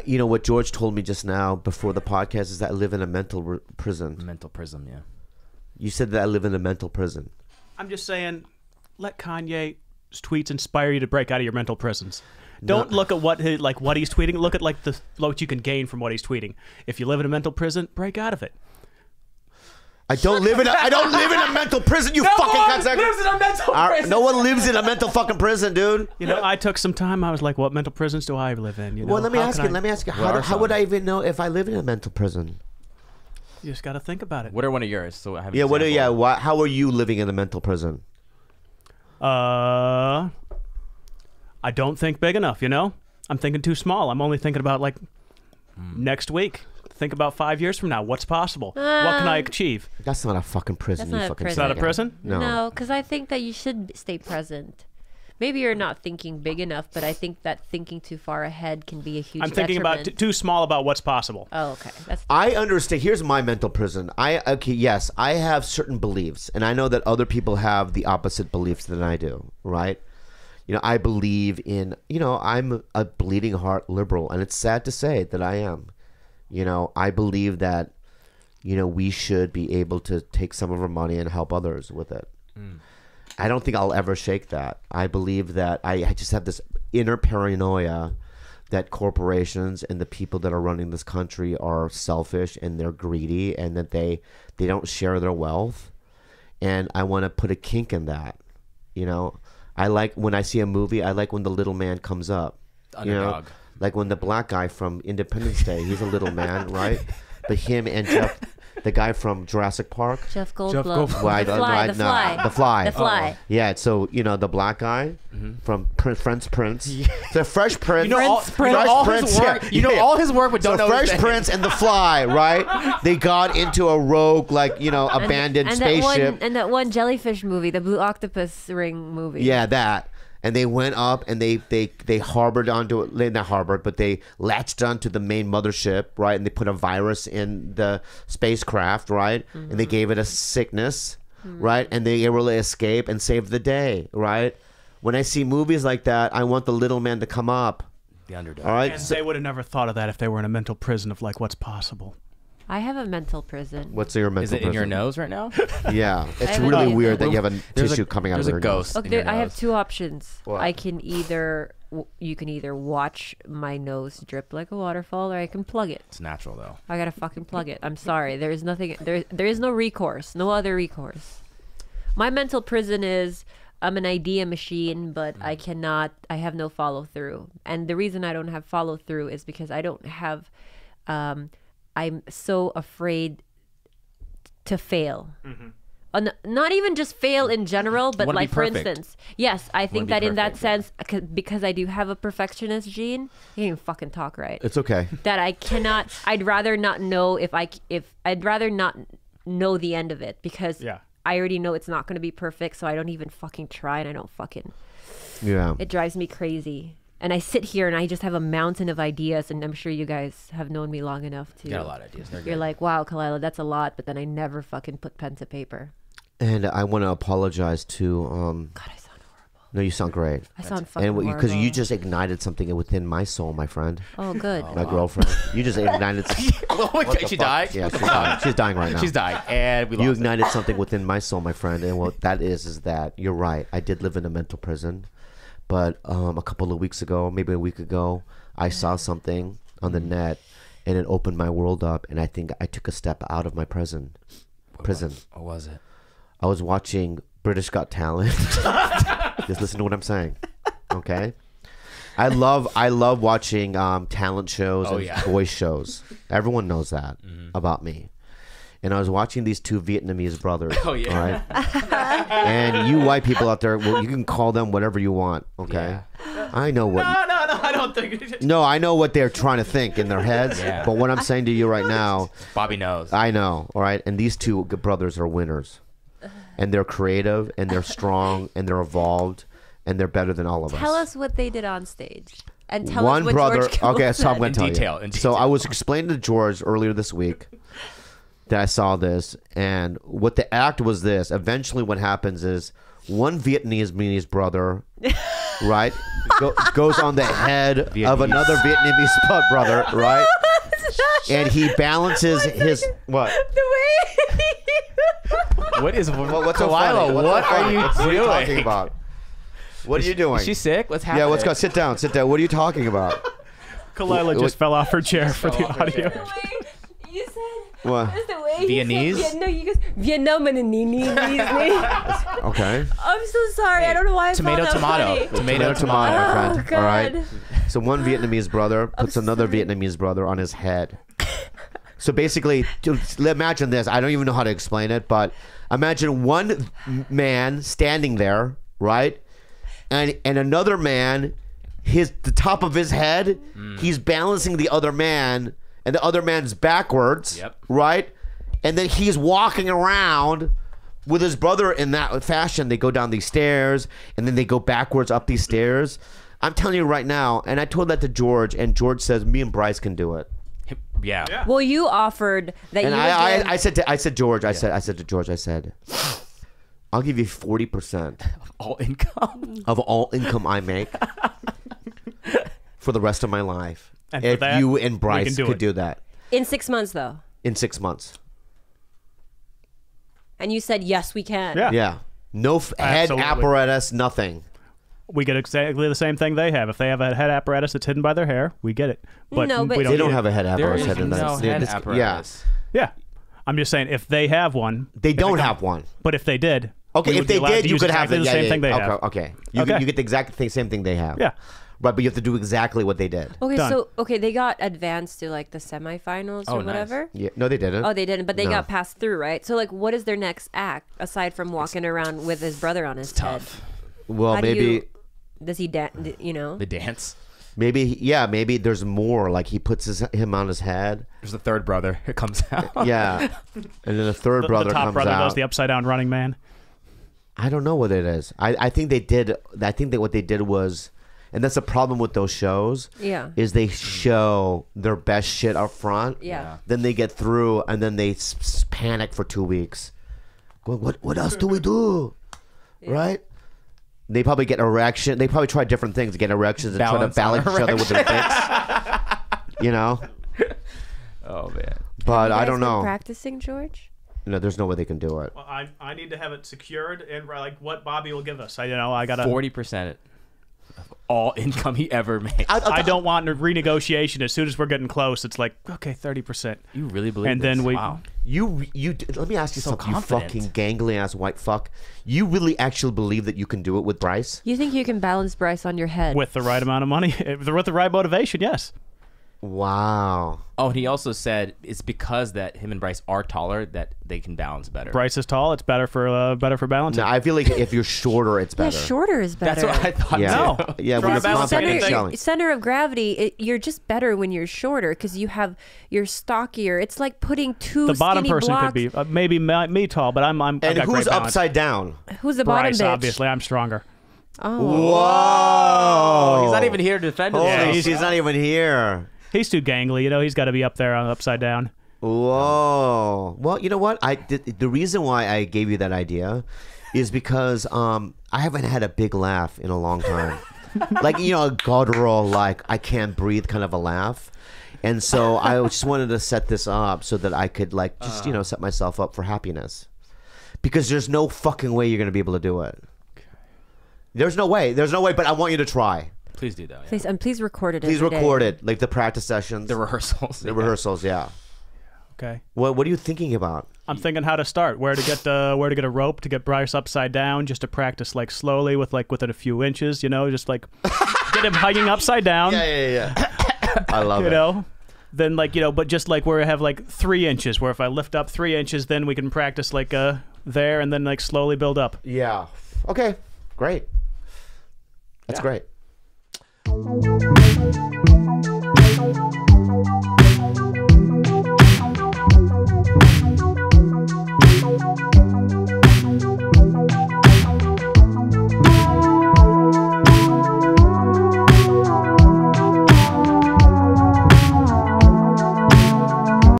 You know what George told me just now before the podcast is that I live in a mental prison. Mental prison, yeah. You said that I live in a mental prison. I'm just saying, let Kanye's tweets inspire you to break out of your mental prisons. Don't look at what he's tweeting. Look at what you can gain from what he's tweeting. If you live in a mental prison, break out of it. I don't live in a mental prison. You fucking cocksucker. Lives in a mental prison. No one lives in a mental fucking prison, dude. You know, I took some time. I was like, what mental prisons do I live in? You know, Well, let me ask you. How would I even know if I live in a mental prison? You just got to think about it. What are one of yours? So I have How are you living in a mental prison? I don't think big enough, you know? I'm thinking too small. I'm only thinking about next week. Think about 5 years from now. What's possible? What can I achieve? That's not a fucking prison. That's not a prison. It's not a prison? No. because I think that you should stay present. Maybe you're not thinking big enough, but I think that thinking too far ahead can be a huge I'm thinking detriment. about too small about what's possible. Oh, okay. I understand. Here's my mental prison. Yes, I have certain beliefs, and I know that other people have the opposite beliefs than I do, right? You know, I believe in, I'm a bleeding heart liberal, and it's sad to say that I am. You know, I believe that, we should be able to take some of our money and help others with it. I don't think I'll ever shake that. I believe that I just have this inner paranoia that corporations and the people that are running this country are selfish and they're greedy and that they don't share their wealth. And I want to put a kink in that. I like when I see a movie, I like when the little man comes up. Underdog. Like when the black guy from Independence Day, he's a little man, right? But him and Jeff, the guy from Jurassic Park. Jeff Goldblum. The Fly. The Fly. Yeah, so, the black guy from Fresh Prince. The Fresh Prince. All his work, but don't know Fresh his name. Prince and The Fly, right? They got into a rogue, abandoned spaceship. That one jellyfish movie, the Blue Octopus Ring movie. Yeah, that. And they went up and they harbored onto it, not harbored, but they latched onto the main mothership, right? And they put a virus in the spacecraft, right? And they gave it a sickness, right? And they were able to escape and save the day, right? When I see movies like that, I want the little man to come up. The underdog. All right? And they would have never thought of that if they were in a mental prison of what's possible. I have a mental prison. What's your mental Is it in prison? your nose right now? Yeah. It's have really it. weird that you have a tissue coming out of There's your a ghost. nose. in your Okay, I have nose. two options. What? You can either watch my nose drip like a waterfall, or I can plug it. It's natural though. I gotta fucking plug it. I'm sorry. There is nothing. There is no recourse. No other recourse. My mental prison is I'm an idea machine, but I have no follow through. And the reason I don't have follow through is because I don't have. I'm so afraid to fail. Not even just fail in general, but wanna be for perfect. instance, yes, I think be that in that perfect, sense, because I do have a perfectionist gene, I can't even fucking talk right. It's okay. That I cannot. I'd rather not know if I'd rather not know the end of it because I already know it's not going to be perfect, so I don't even fucking try, and I don't fucking. Yeah. It drives me crazy. And I sit here and I just have a mountain of ideas, and I'm sure you guys have known me long enough to. You got a lot of ideas. They're You're good. like, wow, Kalila, that's a lot, but then I never fucking put pen to paper. And I want to apologize to. God, I sound horrible. No, you sound great. I sound fucking horrible. Because you just ignited something within my soul, my friend, Oh, good. my girlfriend. You just ignited. She died. Yeah, she's dying right now. She's dying, and we You lost. ignited something within my soul, my friend, and what that is that you're right. I did live in a mental prison, but a couple of weeks ago, maybe a week ago, I saw something on the net, and it opened my world up, and I think I took a step out of my prison. What was it? I was watching British Got Talent. Just listen to what I'm saying, okay? I love watching talent shows and voice shows. Everyone knows that about me. And I was watching these two Vietnamese brothers. Oh, yeah. All right? And you white people out there, well, you can call them whatever you want, okay? Yeah. I know what. No, I don't think. No, I know what they're trying to think in their heads. Yeah. But what I'm saying to you right now, Bobby knows. I know, all right? And these two brothers are winners. And they're creative, and they're strong, and they're evolved, and they're better than all of us. Tell us what they did on stage. And tell One us what brother. George Kimmel Okay, so I'm said. going to tell detail, you. in So detail. I was explaining to George earlier this week that I saw this, and what the act was this. Eventually, what happens is one Vietnamese brother, right? goes on the head of another Vietnamese brother, right? And he balances his what? The way. What is What's so Delilah, funny? What's what so funny? are you What are you doing? talking about? What are you doing? Is she sick? What's happening? Yeah, let's go. Sit down. Sit down. What are you talking about? Kalila just fell off her chair for the audio. The way you said. What? That's the way Viennese? he said. No, you guys. Vietnam and Okay. I'm so sorry. I don't know why I Tomato, found that tomato. funny. Tomato, tomato, tomato. my Oh, friend. All right. God. So one Vietnamese brother puts another Vietnamese brother on his head. So basically, dude, imagine this. I don't even know how to explain it, but imagine one man standing there, right? And another man, the top of his head, he's balancing the other man, and the other man's backwards, right? And then he's walking around with his brother in that fashion. They go down these stairs, and then they go backwards up these stairs. I'm telling you right now, and I told that to George, and George says, me and Bryce can do it. Yeah. Well, you offered that And you I said to George, I said to George, I'll give you 40% All income. of all income I make for the rest of my life. And for if that, you and we Bryce can do could it. do that in 6 months, though. in 6 months. And you said, yes, we can. Yeah. Yeah. No head Absolutely. apparatus, nothing. We get exactly the same thing they have. If they have a head apparatus that's hidden by their hair, we get it. But No, but- we They don't need have it. a head There apparatus. is head in that. no head apparatus. Yeah. I'm just saying, if they have one, They don't have one. but if they did, Okay, we if would be they allowed did, to you use could have exactly the the same thing they okay, have. Okay, Okay. You get the exact same thing they have. Yeah. Right, but you have to do exactly what they did. Okay, Done. so they got advanced to like the semifinals Oh, or nice. whatever. Yeah. No, they didn't. Oh, they didn't, but they No. got passed through, right? So, like, what is their next act aside from walking around with his brother on his head? Tough. Well, How do maybe. you- Does he dance? You know? The dance. Maybe, maybe there's more. Like he puts him on his head. There's the third brother. It comes out. Yeah, and then the third brother the top comes brother out. does the upside down running man. I don't know what it is. I think they did. I think that what they did was, and that's the problem with those shows. Yeah. Is they show their best shit up front. Yeah. Then they get through, and then they panic for 2 weeks. Going, what else do we do? Right. They probably get erection. They probably try different things to get erections and try to Balance balance on each other with their dicks. You know. Oh man. But You I guys don't been know. Practicing, George? No, there's no way they can do it. Well, I need to have it secured and like what Bobby will give us. I gotta 40% of all income he ever made. I don't want a renegotiation. As soon as we're getting close, it's like, okay, 30%. You really believe And this? then we- Wow. Let me ask you So something, confident. you fucking gangly ass white fuck. You really actually believe that you can do it with Bryce? You think you can balance Bryce on your head? With the right amount of money, with the right motivation, yes. Wow. Oh, and he also said it's because that him and Bryce are taller that they can balance better. Bryce is tall. It's better for balancing. No, I feel like if you're shorter, it's yeah, better. shorter is better. That's what I thought Yeah. No. too. Yeah, Try when you're to balance confident anything. selling. Center of gravity, you're just better when you're shorter because you're stockier. It's like putting two The bottom skinny person blocks. could be maybe me tall, but I've And got who's great balance. upside down? Who's the Bryce, bottom bitch? obviously. I'm stronger. Oh. Whoa. He's not even here to defend Holy himself. he's- she's not even here. He's too gangly. He's got to be up there on upside down. Whoa. Well, you know what? The reason why I gave you that idea is because I haven't had a big laugh in a long time. Like, a guttural, like, I can't breathe kind of a laugh. And so I just wanted to set this up so that I could, like, just, set myself up for happiness. Because there's no fucking way you're going to be able to do it. There's no way, but I want you to try. Please do that. Yeah. Please, and please record it. Please every day. record it, like the practice sessions, The rehearsals. the rehearsals. Yeah. Okay. What are you thinking about? I'm thinking how to start. Where to get a rope to get Bryce upside down, just to practice like slowly within a few inches. Just like get him hanging upside down. Yeah. I love it. Then but just like where I have like 3 inches, where if I lift up 3 inches, then we can practice like there, and then like slowly build up. Yeah. Okay. Great. That's great.